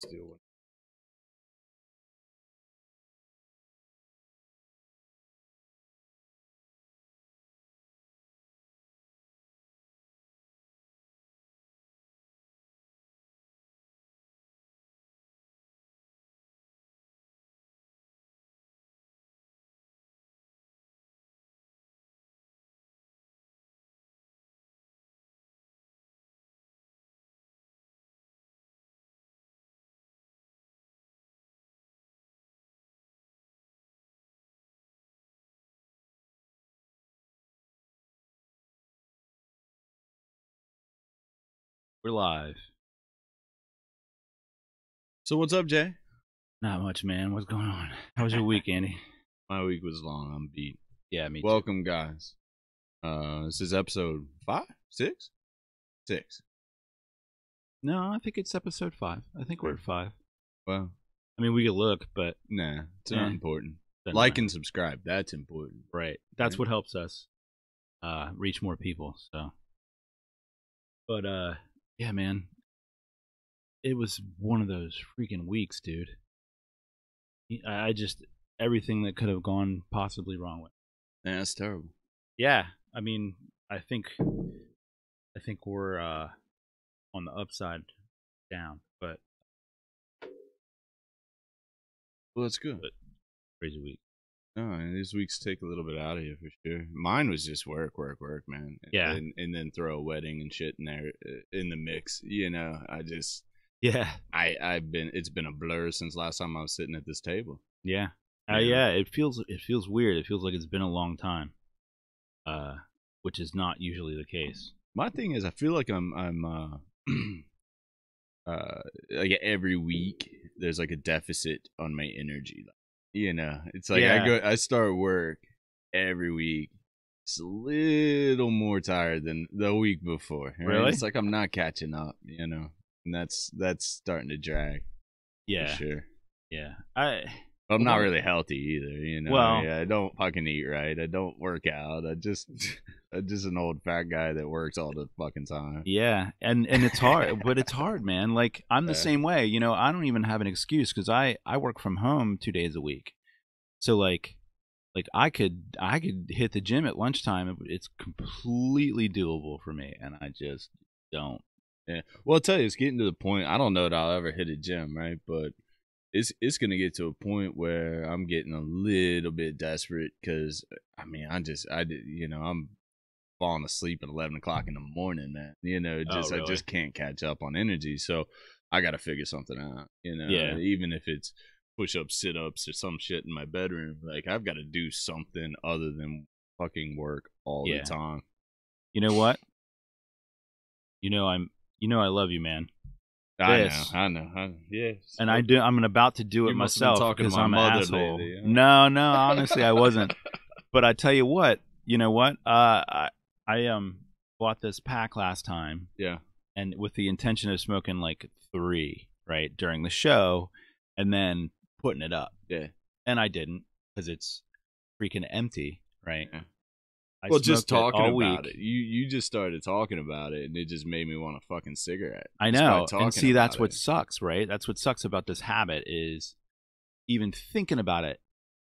Let's do one. We're live. So what's up, Jay? Not much, man. What's going on? How was your week, Andy? My week was long. I'm beat. Yeah, me too. Welcome, guys. This is episode 5, 6, 6. No, I think it's episode 5. I think we're at 5. Well, I mean, we could look, but nah, it's not important. doesn't Like matter. and subscribe. That's important. Right. That's Right. what helps us reach more people. So, but yeah, man, it was one of those freaking weeks, dude. I just everything that could have gone possibly wrong with. Yeah, that's terrible. Yeah, I mean, I think we're on the upside down, but Well, that's good. But- crazy week. No, and these weeks take a little bit out of you for sure. Mine was just work, man. Yeah. And then throw a wedding and shit in there in the mix. You know, Yeah, it's been a blur since last time I was sitting at this table. yeah. Yeah. Yeah, it feels weird. It feels like it's been a long time, which is not usually the case. My thing is, I feel like I'm like every week there's like a deficit on my energy. You know, it's like Yeah. I start work every week. It's a little more tired than the week before. Right? Really? It's like I'm not catching up. You know, and that's starting to drag. Yeah, For sure. yeah. But I'm not really healthy either, you know. Well- Yeah, I don't fucking eat right. I don't work out. I'm just an old fat guy that works all the fucking time. Yeah, and it's hard, but it's hard, man. Like I'm the Yeah. same way. You know, I don't even have an excuse because I work from home 2 days a week. So like I could hit the gym at lunchtime. It's completely doable for me, and I just don't. Yeah. Well, I'll tell you, it's getting to the point. I don't know that I'll ever hit a gym, right? But it's gonna get to a point where I'm getting a little bit desperate because I mean I'm falling asleep at 11 o'clock in the morning, man. You know, Oh, I really? just can't catch up on energy. So I got to figure something out. You know, Yeah. even if it's push-ups, sit-ups, or some shit in my bedroom, like I've got to do something other than fucking work all Yeah. the time. You know what? You know I love you, man. This. I know. Yeah. And I'm about to do it You must have been myself talking to because my I'm an mother asshole. lately, huh? No, honestly, I wasn't. But I tell you what, you know what? I bought this pack last time, Yeah. and with the intention of smoking like 3 right during the show, and then putting it up. Yeah. And I didn't because it's freaking empty, right? Yeah. I Well, just smoked talking all about week. it. You just started talking about it, and it just made me want a fucking cigarette. I Just by know, and talking see, that's about what it. sucks, right? That's what sucks about this habit is even thinking about it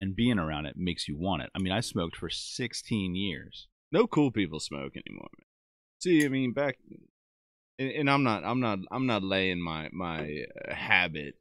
and being around it makes you want it. I mean, I smoked for 16 years. No cool people smoke anymore, man. See, I mean, back, and I'm not laying my habit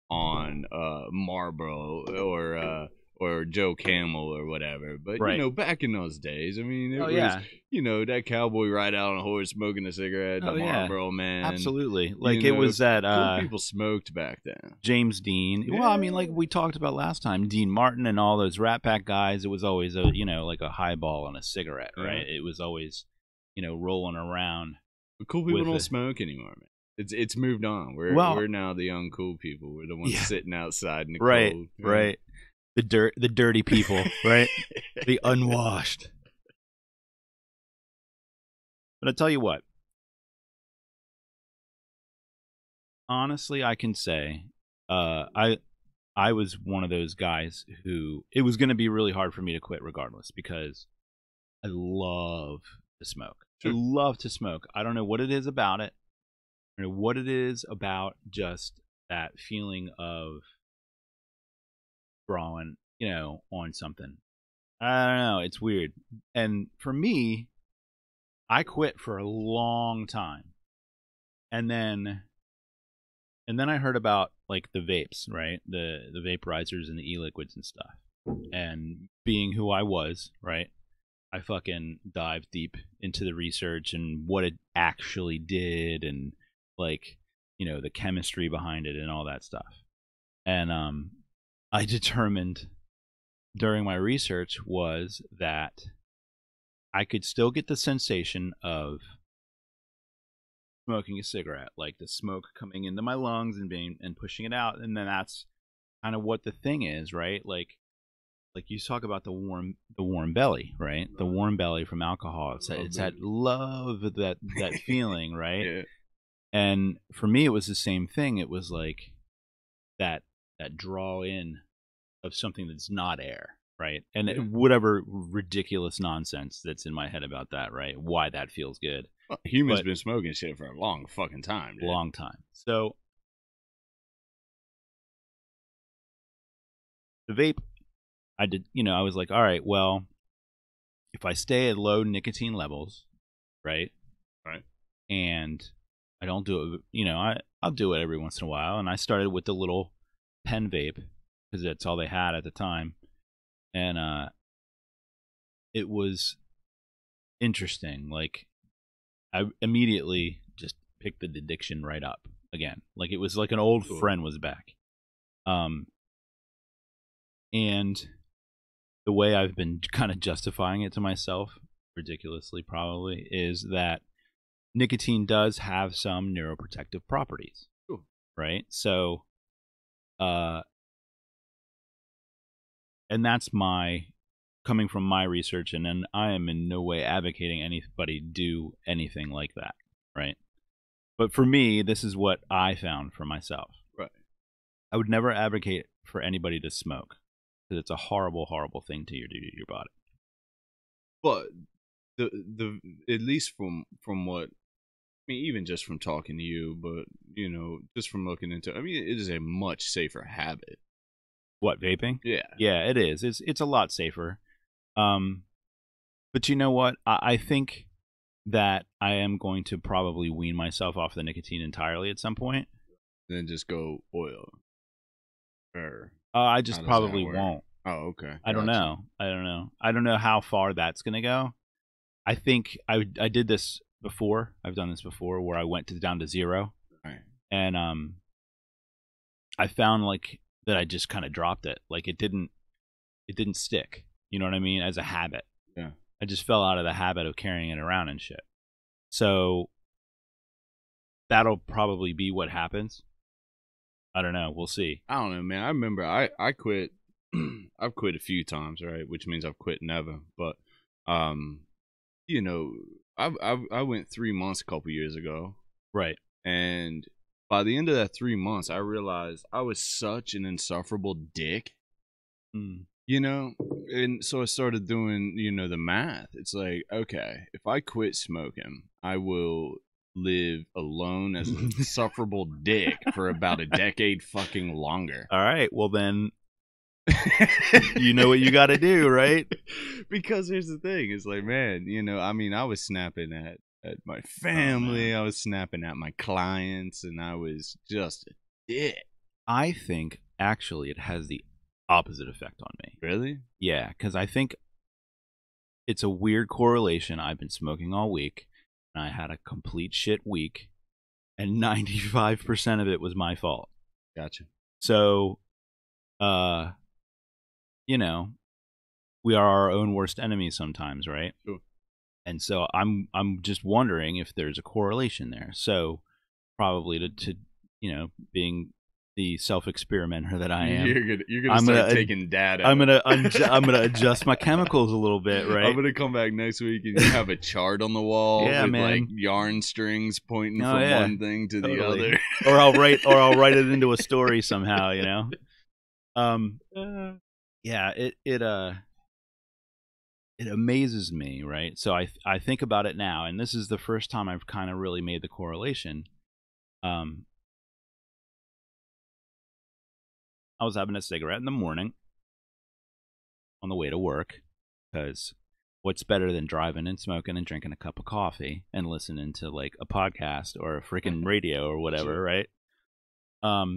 on Marlboro or Joe Camel or whatever. But Right. you know, back in those days, I mean, it Oh, was yeah. you know that cowboy ride out on a horse smoking a cigarette, the Oh, yeah. Marlboro man. Absolutely. You Like it know, was that cool people smoked back then. James Dean. Well, I mean, like Yeah. we talked about last time, Dean Martin and all those Rat Pack guys, it was always a, you know, like a highball and a cigarette, Yeah. right? It was always, you know, rolling around. But cool people with don't it. smoke anymore, man. It's moved on. We're now the young cool people. We're the ones Yeah. sitting outside in the Right, cold. right. The dirty people, right? The unwashed. But I tell you what. Honestly, I can say I was one of those guys who it was going to be really hard for me to quit regardless because I love to smoke. Sure. I love to smoke. I don't know what it is about it. I don't know what it is about just that feeling of drawing, on something. I don't know. It's weird. And for me, I quit for a long time. And then I heard about like the vapes, right? The vaporizers and the e-liquids and stuff. And being who I was, right? I fucking dived deep into the research and what it actually did and like, the chemistry behind it and all that stuff. And I determined during my research was that I could still get the sensation of smoking a cigarette, like the smoke coming into my lungs and pushing it out, and then that's kind of what the thing is, right? Like you talk about the warm belly, right? The warm belly from alcohol. It's that love, that feeling, right? Yeah. And for me, it was the same thing. It was like that draw in of something that's not air, right? And whatever ridiculous nonsense that's in my head about that, right? Why that feels good. Well, humans been smoking shit for a long fucking time, dude. Long time. So the vape, I did, I was like, all right, well, if I stay at low nicotine levels, right? Right. And I don't do it, I'll do it every once in a while. And I started with the little pen vape because that's all they had at the time. And it was interesting. Like, I immediately just picked the addiction right up again. Like, it was like an old friend was back. And the way I've been kind of justifying it to myself, ridiculously probably, is that nicotine does have some neuroprotective properties. Ooh. Right? So, and that's coming from my research, and then I am in no way advocating anybody do anything like that, right? But for me, this is what I found for myself. Right. I would never advocate for anybody to smoke because it's a horrible, horrible thing to do to your body. But the at least from what, I mean, even just from talking to you, but just from looking into, I mean, it is a much safer habit. What, vaping? Yeah. Yeah, it is. It's a lot safer. But you know what? I think that I am going to probably wean myself off the nicotine entirely at some point. Then just go oil. Or I just probably won't. Oh, okay. I don't know. I don't know how far that's going to go. I think I did this before. I've done this before where I went down to 0. Right. And I found like that I just kind of dropped it. Like it didn't stick. You know what I mean? As a habit. Yeah. I just fell out of the habit of carrying it around and shit. So that'll probably be what happens. I don't know. We'll see. I don't know, man. I remember I quit. I've quit a few times, right? Which means I've quit never. But I went 3 months a couple years ago. Right. And by the end of that 3 months, I realized I was such an insufferable dick. And so I started doing, the math. It's like, okay, if I quit smoking, I will live alone as an insufferable dick for about a decade fucking longer. All right. Well, then, you know what you got to do, right? Because here's the thing. It's like, man, I mean, I was snapping at my family. I was snapping at my clients, and I was just a dick. I think, actually, it has the opposite effect on me. Really? Yeah, because I think it's a weird correlation. I've been smoking all week, and I had a complete shit week, and 95% of it was my fault. Gotcha. So, we are our own worst enemies sometimes, right? Sure. And so I'm just wondering if there's a correlation there. So probably to being the self-experimenter that I am, you're gonna start taking data. I'm gonna adjust my chemicals a little bit, right? I'm gonna come back next week and you have a chart on the wall with man. like yarn strings pointing from one thing to the other. or I'll write it into a story somehow, Yeah, it amazes me, right? So I think about it now, and this is the first time I've kind of really made the correlation. I was having a cigarette in the morning on the way to work, because what's better than driving and smoking and drinking a cup of coffee and listening to like a podcast or a freaking radio or whatever, Sure. right?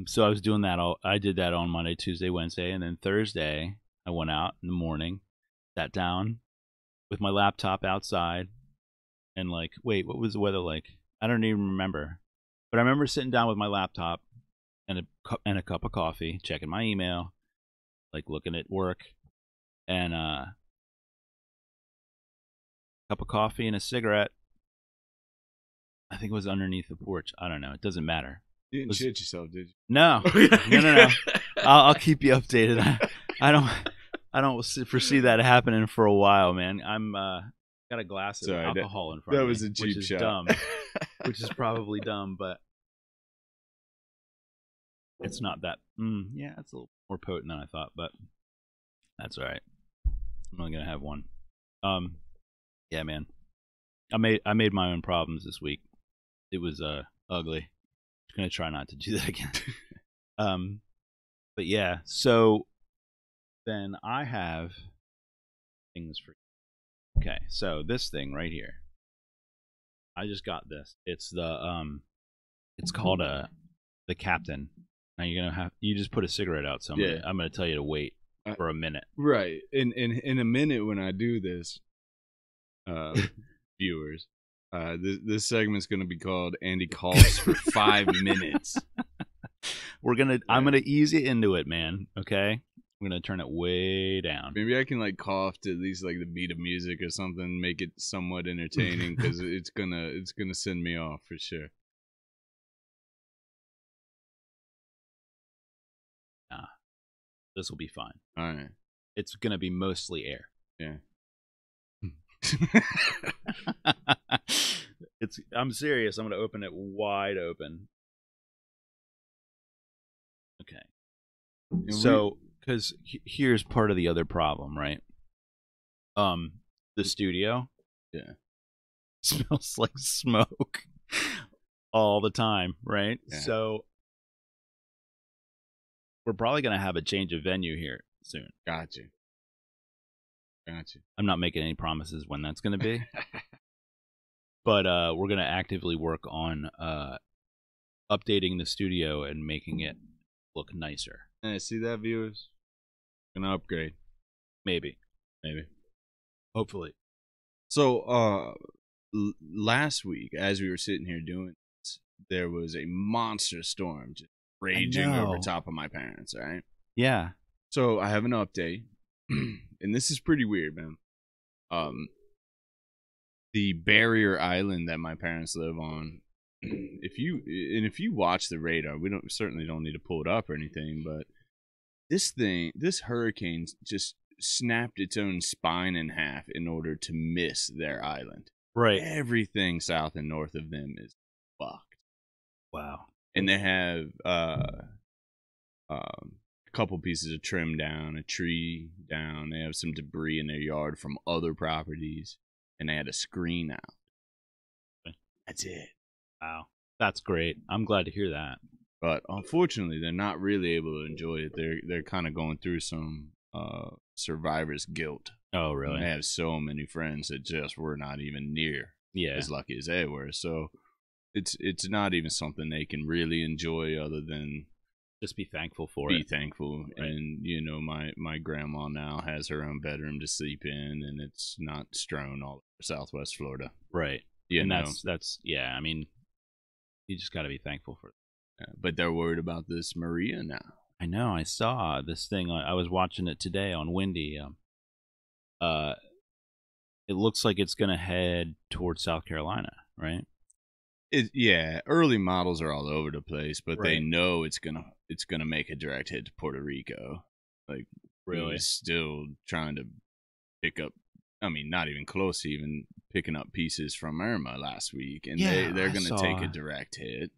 So I was doing that I did that on Monday, Tuesday, Wednesday, and then Thursday I went out in the morning, sat down with my laptop outside, and like, wait, what was the weather like? I don't even remember, but I remember sitting down with my laptop and a cup of coffee, checking my email, like looking at work, and cup of coffee and a cigarette. I think it was underneath the porch. I don't know. It doesn't matter. You didn't shit yourself, did you? No, no. I'll keep you updated. I don't foresee that happening for a while, man. I'm got a glass of alcohol in front of me. That was a cheap shot. Dumb, which is probably dumb, but it's not that. Yeah, it's a little more potent than I thought, but that's all right. I'm only gonna have one. Yeah, man. I made my own problems this week. It was ugly. I'm gonna try not to do that again. But yeah, so then I have things for you. Okay, so this thing right here. I just got this. It's the it's called the Captain. Now you just put a cigarette out, so I'm gonna tell you to wait for a minute. Right. In a minute when I do this, viewers, this segment's gonna be called Andy Coughs for 5 minutes. I'm gonna ease you into it, man. Okay, I'm gonna turn it way down. Maybe I can like cough to at least like the beat of music or something, make it somewhat entertaining, because it's gonna send me off for sure. Nah, this will be fine. All right. It's gonna be mostly air. Yeah. I'm serious. I'm gonna open it wide open. Okay. So, because here's part of the other problem, right? The studio, smells like smoke all the time, right? Yeah. So, we're probably gonna have a change of venue here soon. Got you. I'm not making any promises when that's gonna be, but we're gonna actively work on updating the studio and making it look nicer. Yeah, see that, viewers? Gonna upgrade. Maybe. Hopefully. So, last week, as we were sitting here doing this, there was a monster storm just raging over top of my parents, right? Yeah. So, I have an update, and this is pretty weird, man. The barrier island that my parents live on, if you watch the radar, we certainly don't need to pull it up or anything, but this hurricane just snapped its own spine in half in order to miss their island. Right. Everything south and north of them is fucked. Wow. And they have a couple pieces of trim down, a tree down. They have some debris in their yard from other properties, and they had a screen out. That's it. Wow. That's great. I'm glad to hear that. But unfortunately, they're not really able to enjoy it. They're kind of going through some survivor's guilt. Oh, really? And they have so many friends that just were not even near as lucky as they were. So it's not even something they can really enjoy other than just be thankful for it. Be thankful. Right. And, my grandma now has her own bedroom to sleep in, and it's not strewn all over Southwest Florida. Right. That's I mean, you just got to be thankful for it. Yeah, but they're worried about this Maria now. I know. I saw this thing. I was watching it today on Windy. It looks like it's going to head towards South Carolina, right? Early models are all over the place, but right. They know it's gonna make a direct hit to Puerto Rico. Like, really, still trying to pick up. I mean, not even close to even picking up pieces from Irma last week, and they're gonna take a direct hit.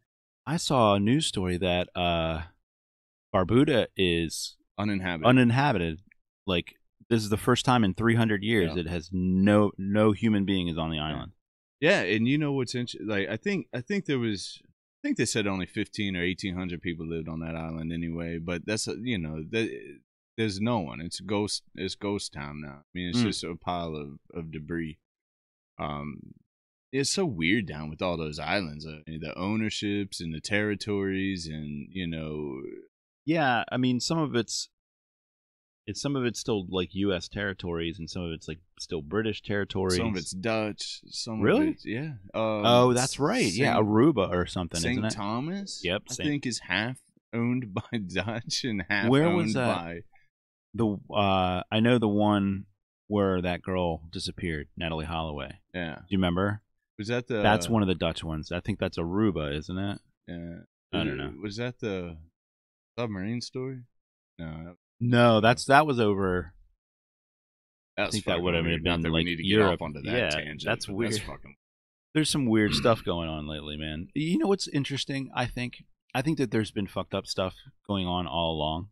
I saw a news story that Barbuda is uninhabited. Like, this is the first time in 300 years it has no human being is on the island. Yeah, and you know what's interesting? Like, I think there was think they said only 15 or 1,800 people lived on that island anyway. But that's there's no one. It's ghost town now. I mean, it's just a pile of debris. It's so weird down with all those islands, the ownerships and the territories, and Yeah, I mean, some of it's still like U.S. territories, and some of it's like still British territories. Some of it's Dutch. Some really? of it's, yeah. Oh, that's right. Yeah, Aruba or something, isn't it? St. Thomas. Yep. I think is half owned by Dutch and half Where owned was that? by I know the one where that girl disappeared, Natalie Holloway. Yeah. Do you remember? Was that the? That's one of the Dutch ones. I think that's Aruba, isn't it? Yeah. I don't know. Was that the submarine story? No, that was over. I think that would have been like like we need to Europe. get off onto that Yeah, tangent. that's weird. That's fucking... There's some weird stuff going on lately, man. You know what's interesting? I think that there's been fucked up stuff going on all along.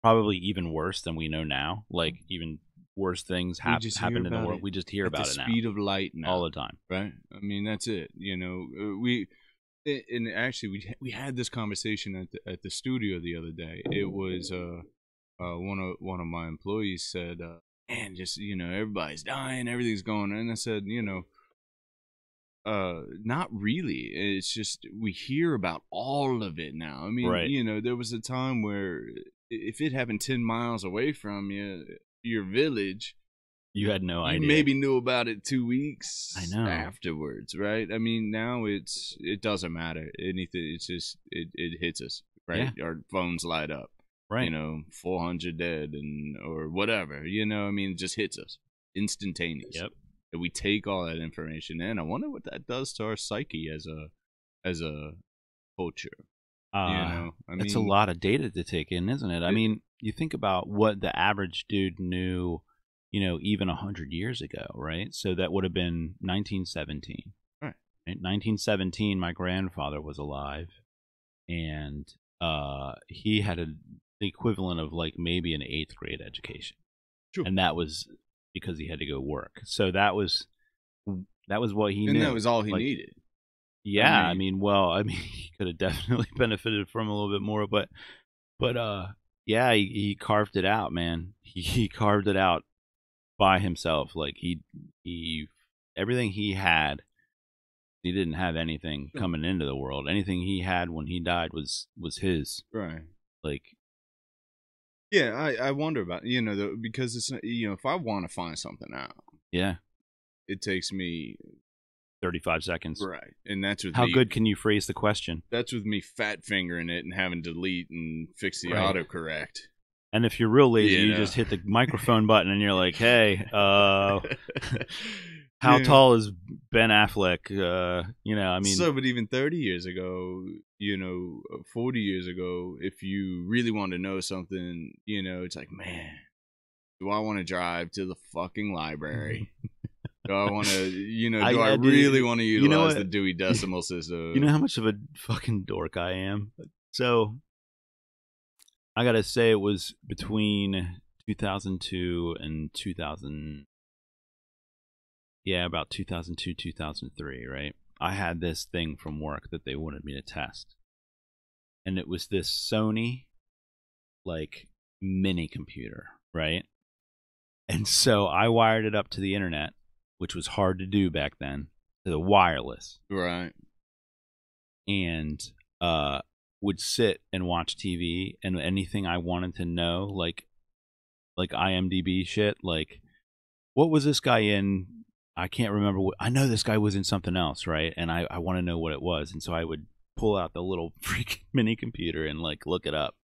Probably even worse than we know now. Like even worse things happen in the world. We just hear about it now. Speed of light now, all the time, right? I mean, that's it. And actually we had this conversation at the studio the other day. It was one of my employees said, "Man, just everybody's dying, everything's going on." And I said, not really. It's just we hear about all of it now. I mean, right. There was a time where if it happened 10 miles away from you, your village, you had no idea. You maybe knew about it 2 weeks afterwards, right? I mean, now it doesn't matter. Anything, it's just it hits us, right? Yeah. Our phones light up. Right. 400 dead or whatever. I mean, it just hits us instantaneous. Yep. And we take all that information in. I wonder what that does to our psyche as a culture. I mean, it's a lot of data to take in, isn't it? I mean, you think about what the average dude knew, even 100 years ago, right? So that would have been 1917. Right. 1917, my grandfather was alive, and he had the equivalent of like maybe an 8th grade education. True. And that was because he had to go work. So that was what he knew. And that was all he needed. Yeah, I mean, he could have definitely benefited from a little bit more, but yeah, he carved it out, man. He carved it out by himself. Like he everything he had, he didn't have anything coming into the world. Anything he had when he died was his. Right. Like, yeah, I wonder about because it's if I want to find something out, yeah, it takes me 35 seconds. Right. And that's with how good can you phrase the question? That's with me fat fingering it and having to delete and fix the autocorrect. And if you're real lazy, you just hit the microphone button and you're like, hey, how tall is Ben Affleck? I mean. So, but even 30 years ago, 40 years ago, if you really want to know something, it's like, man, do I want to drive to the fucking library? Do I want to, do I really want to utilize the Dewey Decimal System? You know how much of a fucking dork I am? So, I got to say it was between 2002 and 2000. Yeah, about 2002, 2003, right? I had this thing from work that they wanted me to test. And it was this Sony, like, mini computer, right? And so I wired it up to the internet, which was hard to do back then, to the wireless. Right. And would sit and watch TV, and anything I wanted to know, like IMDb shit, like, what was this guy in? I can't remember. I know this guy was in something else, right? And I want to know what it was. And so I would pull out the little freaking mini computer and, like, look it up.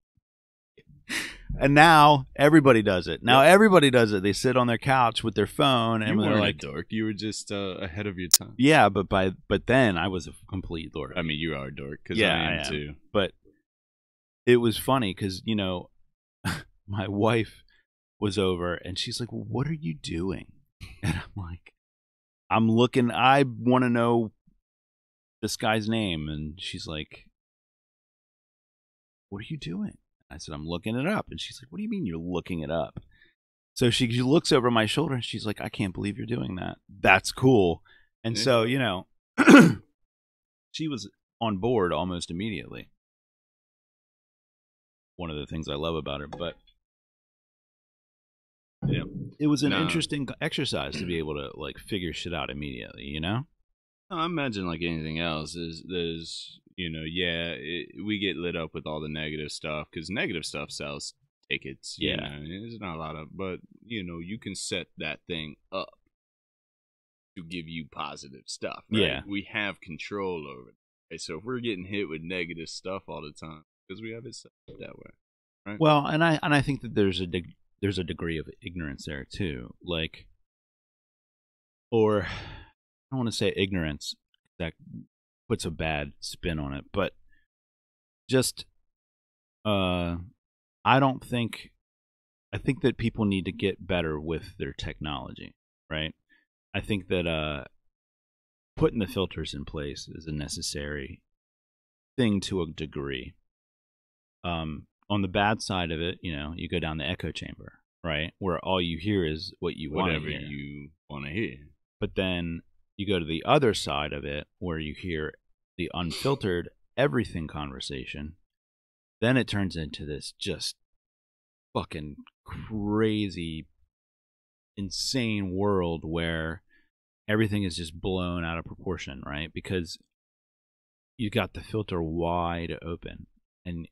And now everybody does it. Everybody does it. They sit on their couch with their phone, and they're like, a dork. You were just ahead of your time. Yeah, but then I was a complete dork. I mean, you are a dork because I am too. But it was funny because my wife was over, and she's like, well, "What are you doing?" And I'm like, "I'm looking. I want to know this guy's name." And she's like, "What are you doing?" I said, "I'm looking it up." And she's like, "What do you mean you're looking it up?" So she looks over my shoulder and she's like, "I can't believe you're doing that. That's cool." And so, she was on board almost immediately. One of the things I love about it, but yeah, it was an interesting exercise to be able to like figure shit out immediately, you know? I imagine like anything else is there's we get lit up with all the negative stuff because negative stuff sells tickets. Yeah, there's not a lot of, but you can set that thing up to give you positive stuff, right? Yeah. We have control over it. Right? So if we're getting hit with negative stuff all the time because we have it set up that way, right? Well, and I think that there's a degree of ignorance there too, like, or I don't want to say ignorance, that puts a bad spin on it, but just I don't think I think that people need to get better with their technology, right? I think that putting the filters in place is a necessary thing to a degree. On the bad side of it, you go down the echo chamber, right, where all you hear is what you want to hear. Whatever you want to hear. But then you go to the other side of it, where you hear the unfiltered everything conversation. Then it turns into this just fucking crazy, insane world where everything is just blown out of proportion, right? Because you got the filter wide open, and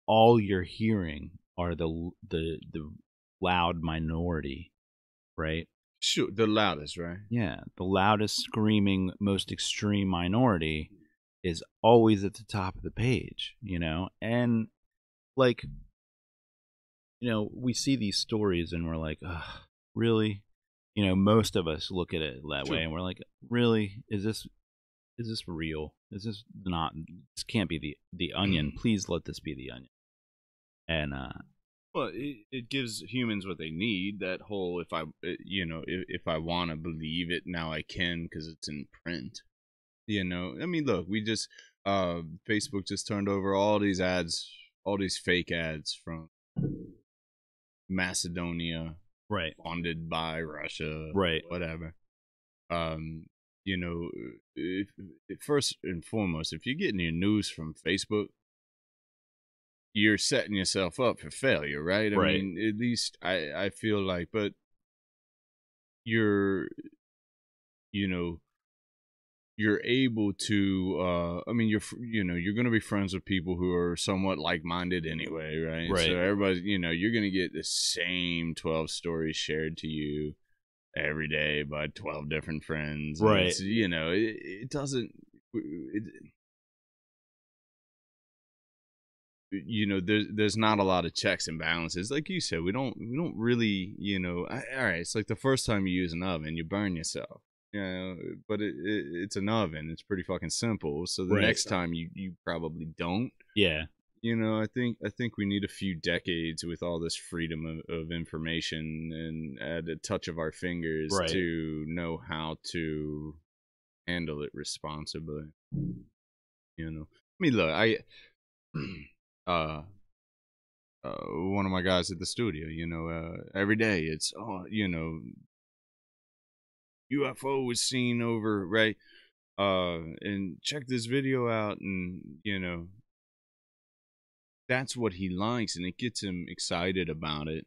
all you're hearing are the loud minority, right? Sure, the loudest, right? Yeah, the loudest, screaming, most extreme minority is always at the top of the page, and like, we see these stories and we're like, ugh, really? Most of us look at it that way and we're like, really? Is this real? Is this not? This can't be the Onion. Please let this be the Onion. And well, it gives humans what they need. That whole if I want to believe it now I can because it's in print. I mean, look, we just Facebook just turned over all these ads, all these fake ads from Macedonia, right, funded by Russia, right, whatever. If first and foremost, if you're getting your news from Facebook, you're setting yourself up for failure, right? I mean, at least I feel like, but you're able to I mean, you're going to be friends with people who are somewhat like-minded anyway, right? So everybody, you're going to get the same 12 stories shared to you every day by 12 different friends, right? It doesn't there's not a lot of checks and balances, like you said. We don't really, all right, it's like the first time you use an oven, you burn yourself, but it's an oven, it's pretty fucking simple. So the next time you probably don't. Yeah. I think we need a few decades with all this freedom of information and at a touch of our fingers to know how to handle it responsibly. I mean, look, one of my guys at the studio, every day it's UFO was seen over, right? And check this video out, and that's what he likes, and it gets him excited about it,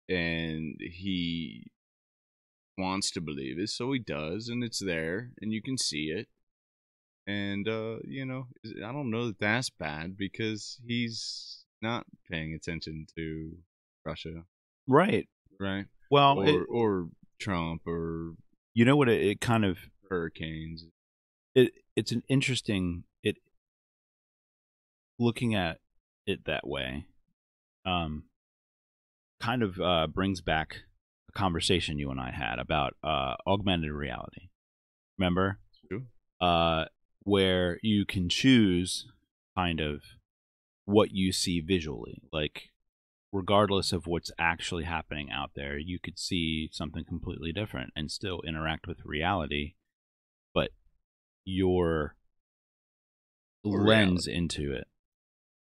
and he wants to believe it, so he does, and it's there, and you can see it. And I don't know that that's bad because he's not paying attention to Russia, right? Well, or Trump, or what it kind of hurricanes. It's an interesting looking at it that way. Kind of brings back a conversation you and I had about augmented reality. Remember? True. Where you can choose kind of what you see visually. Like, regardless of what's actually happening out there, you could see something completely different and still interact with reality, but your lens into it.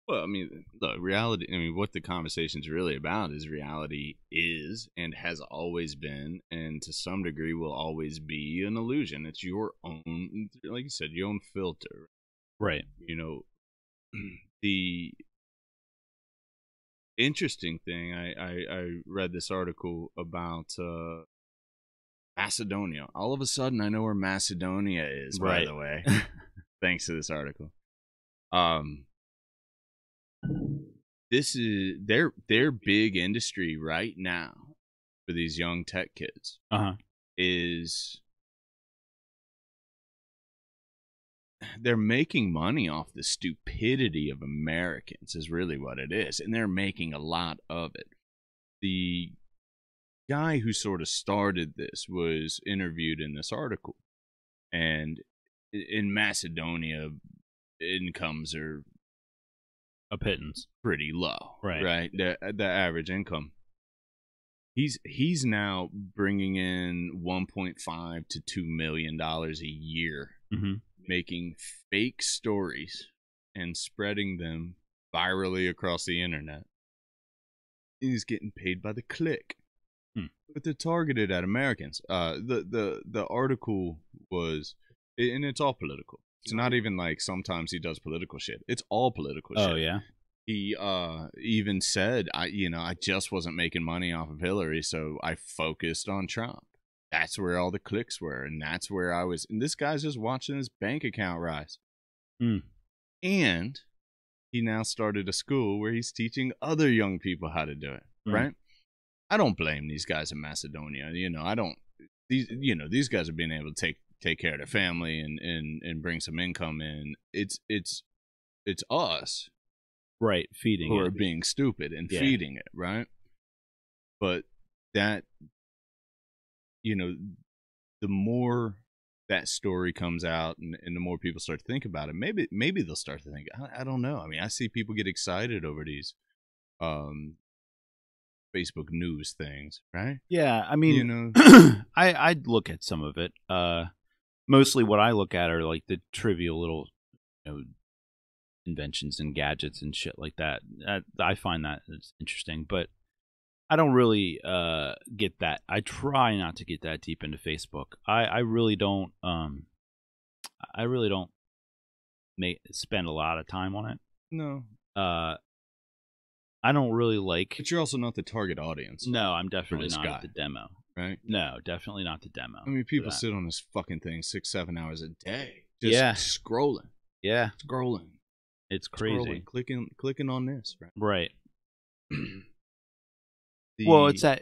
Well, I mean, the reality, what the conversation's really about is reality is and has always been, and to some degree will always be, an illusion. It's your own, like you said, your own filter. Right. You know, the interesting thing, I read this article about Macedonia. All of a sudden, I know where Macedonia is, by Right. the way, thanks to this article. This is their big industry right now for these young tech kids is they're making money off the stupidity of Americans is really what it is, and they're making a lot of it. The guy who sort of started this was interviewed in this article, and in Macedonia, incomes are a pittance, pretty low, right? The average income. He's now bringing in $1.5 to $2 million a year, making fake stories and spreading them virally across the internet. He's getting paid by the click, but they're targeted at Americans. The article was, and it's all political. It's not even like sometimes he does political shit. It's all political shit. Oh yeah. He even said, I just wasn't making money off of Hillary, so I focused on Trump. That's where all the clicks were, and that's where I was. And this guy's just watching his bank account rise. And he now started a school where he's teaching other young people how to do it, right? I don't blame these guys in Macedonia. I don't. These guys are being able to take care of their family and bring some income in. It's us. Right, feeding who it. are being stupid and feeding it, right? But that, the more that story comes out and the more people start to think about it, maybe they'll start to think, I don't know. I mean, I see people get excited over these Facebook news things, right? Yeah, I mean, I'd look at some of it. Mostly what I look at are like the trivial little, inventions and gadgets and shit like that. I find that it's interesting, but I don't really get that. I try not to get that deep into Facebook. I really don't. I really don't spend a lot of time on it. No. I don't really like. But you're also not the target audience. No, I'm definitely not at the demo. Right? No, definitely not the demo. I mean, people sit on this fucking thing 6-7 hours a day, just scrolling. Yeah, scrolling. It's crazy. Scrolling, clicking on this, right? Right. Well, it's that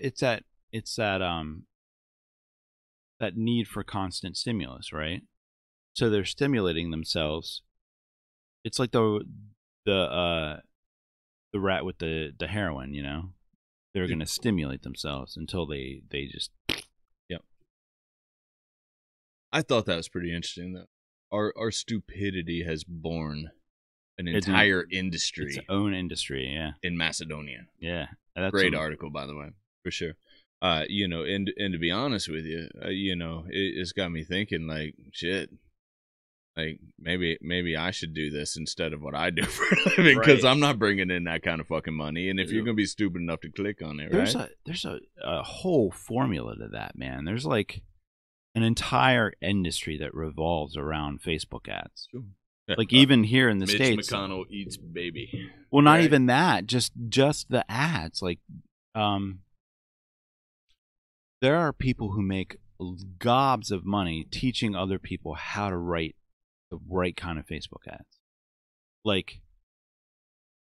that need for constant stimulus, right? So they're stimulating themselves. It's like the rat with the heroin, They're going to stimulate themselves until they just. Yep. I thought that was pretty interesting, though. Our stupidity has born an entire industry. Its own industry, yeah. In Macedonia. Yeah. That's great article, by the way, for sure. And to be honest with you, it's got me thinking, like, shit. Like, maybe I should do this instead of what I do for a living, because I'm not bringing in that kind of fucking money. And if you're going to be stupid enough to click on it, there's a whole formula to that, man. There's like an entire industry that revolves around Facebook ads. Sure. Like even here in the Mitch States. McConnell eats baby. Well, not even that. Just the ads. Like, there are people who make gobs of money teaching other people how to write the right kind of Facebook ads. Like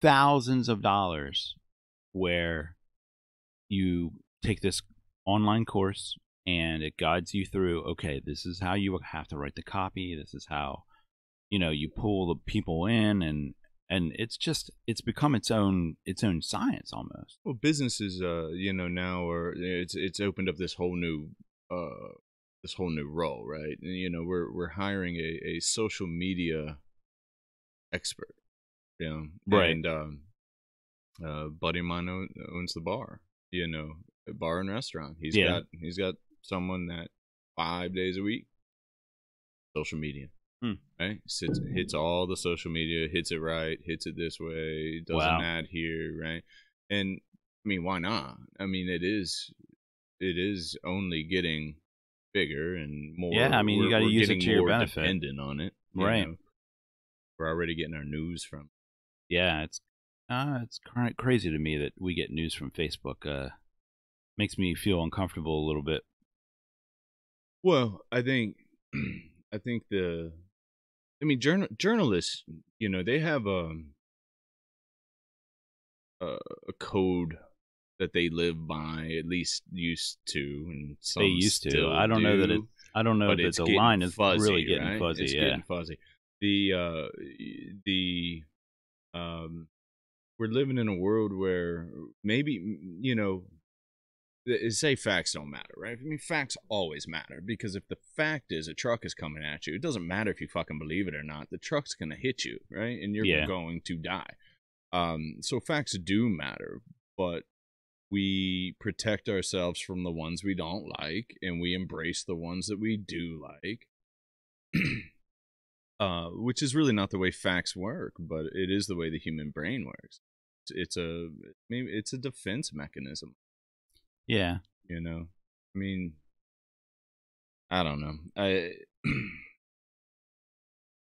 thousands of dollars, where you take this online course and it guides you through, okay, this is how you have to write the copy. This is how, you pull the people in, and it's become its own science almost. Well, businesses, now it's opened up this whole new role, right? And, we're hiring a social media expert, right? And a buddy of mine owns the bar, a bar and restaurant. He's got someone that 5 days a week, social media. Right? Hits all the social media, hits it right, hits it this way, does an ad here, right? And I mean, why not? I mean, it is only getting bigger and more. Yeah, I mean, you got to use it to your benefit. Dependent on it, right? We're already getting our news from. Yeah, it's crazy to me that we get news from Facebook. Makes me feel uncomfortable a little bit. Well, I think journalists, they have a code that they live by, at least used to, and They some used to. still I don't know that do. I don't know But that it's the getting line is really fuzzy, getting right? fuzzy. It's Yeah. getting fuzzy. The we're living in a world where maybe say facts don't matter, right? I mean, facts always matter, because if the fact is a truck is coming at you, it doesn't matter if you fucking believe it or not. The truck's gonna hit you, right? And you're going to die. So facts do matter, but we protect ourselves from the ones we don't like, and we embrace the ones that we do like. Which is really not the way facts work, but it is the way the human brain works. It's a defense mechanism. Yeah. I mean, I don't know.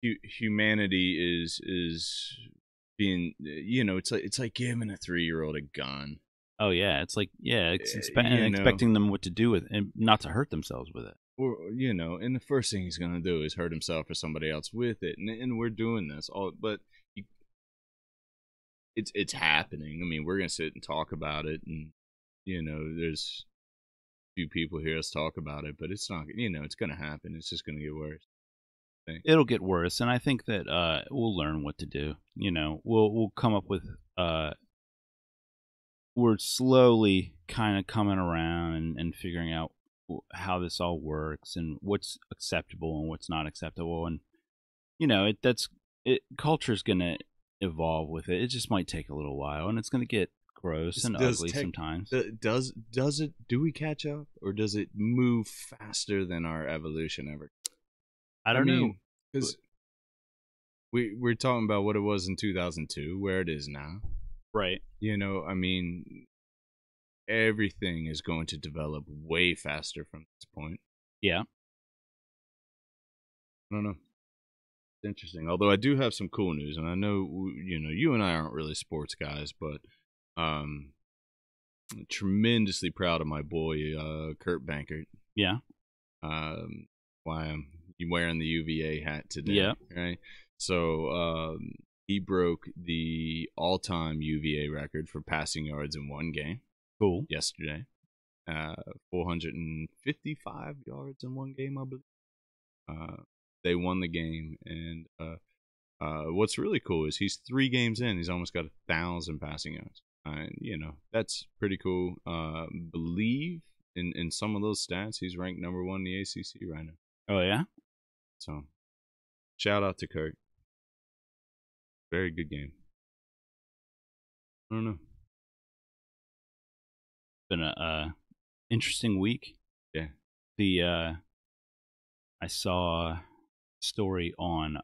Humanity is being, it's like giving a 3-year-old a gun. Oh yeah, it's like expecting them what to do with and not to hurt themselves with it. Or and the first thing he's gonna do is hurt himself or somebody else with it, and we're doing this all, but it's happening. I mean, we're gonna sit and talk about it, and there's a few people hear us talk about it, but it's not, it's gonna happen. It's just gonna get worse. It'll get worse, and I think that we'll learn what to do. We'll come up with. We're slowly kind of coming around and figuring out how this all works and what's acceptable and what's not acceptable, and culture's gonna evolve with it. It just might take a little while, and it's gonna get gross and ugly sometimes. Do we catch up, or does it move faster than our evolution ever? I don't know, because we're talking about what it was in 2002, where it is now, right? I mean, everything is going to develop way faster from this point. Yeah. I don't know. It's interesting. Although I do have some cool news, and I know you and I aren't really sports guys, but tremendously proud of my boy Kurt Bankert. Yeah. Why I'm wearing the UVA hat today. Yeah. Right. So he broke the all-time UVA record for passing yards in one game. Cool. Yesterday. 455 yards in one game, I believe. They won the game, and what's really cool is he's 3 games in. He's almost got 1,000 passing yards. That's pretty cool. Believe in some of those stats, he's ranked number 1 in the ACC right now. Oh yeah. So, shout out to Kurt. Very good game. I don't know. Been a interesting week. Yeah. I saw a story on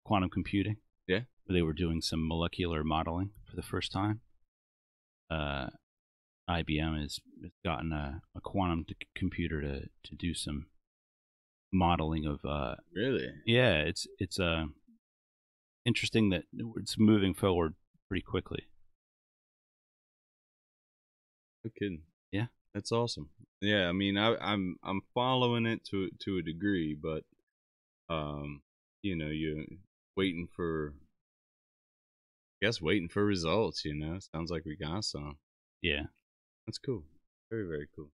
quantum computing. Yeah. Where they were doing some molecular modeling for the first time. IBM has gotten a quantum computer to do some modeling of. Really? Yeah, it's interesting that it's moving forward pretty quickly. No kidding. Yeah, that's awesome. Yeah, I mean, I'm following it to a degree, but you're waiting for results. Sounds like we got some. Yeah, that's cool. Very, very cool.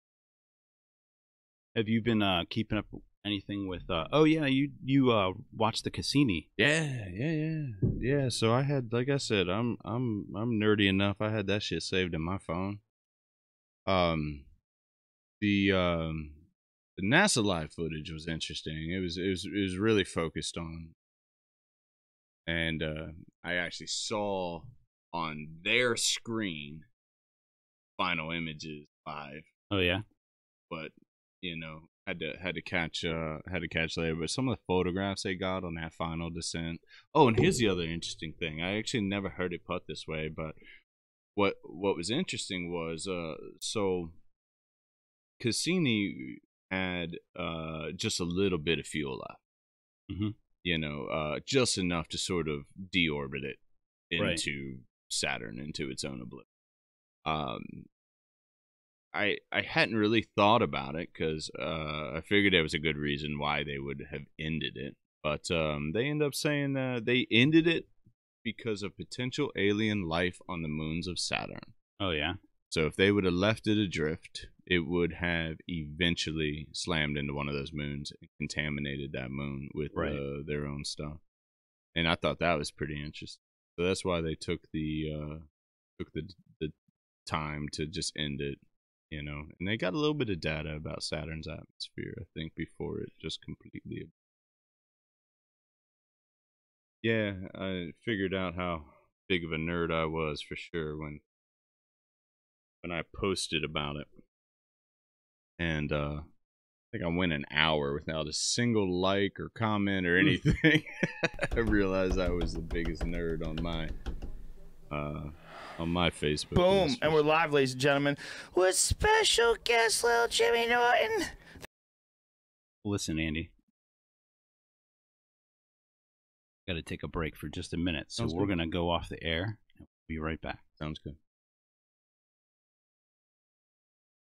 Have you been keeping up anything with? Oh yeah, you watched the Cassini. Yeah. So I had, like I said, I'm nerdy enough. I had that shit saved in my phone. The NASA live footage was interesting. It was really focused on, and I actually saw on their screen final images live. Oh yeah, but had to catch later. But some of the photographs they got on that final descent. Oh, and here's the other interesting thing. I actually never heard it put this way, but what was interesting was so Cassini had just a little bit of fuel left. Mm-hmm. just enough to sort of deorbit it Right. into Saturn, into its own oblivion. I hadn't really thought about it because I figured there was a good reason why they would have ended it, but they end up saying they ended it because of potential alien life on the moons of Saturn. Oh yeah. So if they would have left it adrift, it would have eventually slammed into one of those moons and contaminated that moon with their own stuff. And I thought that was pretty interesting. So that's why they took the time to just end it, And they got a little bit of data about Saturn's atmosphere, I think, before it just completely. Yeah, I figured out how big of a nerd I was for sure when I posted about it. And I think I went an hour without a single like or comment or anything. I realized I was the biggest nerd on my Facebook. Boom, and we're live, ladies and gentlemen, with special guest little Jimmy Norton. Listen, Andy, got to take a break for just a minute, so we're going to go off the air and we'll be right back. Sounds good.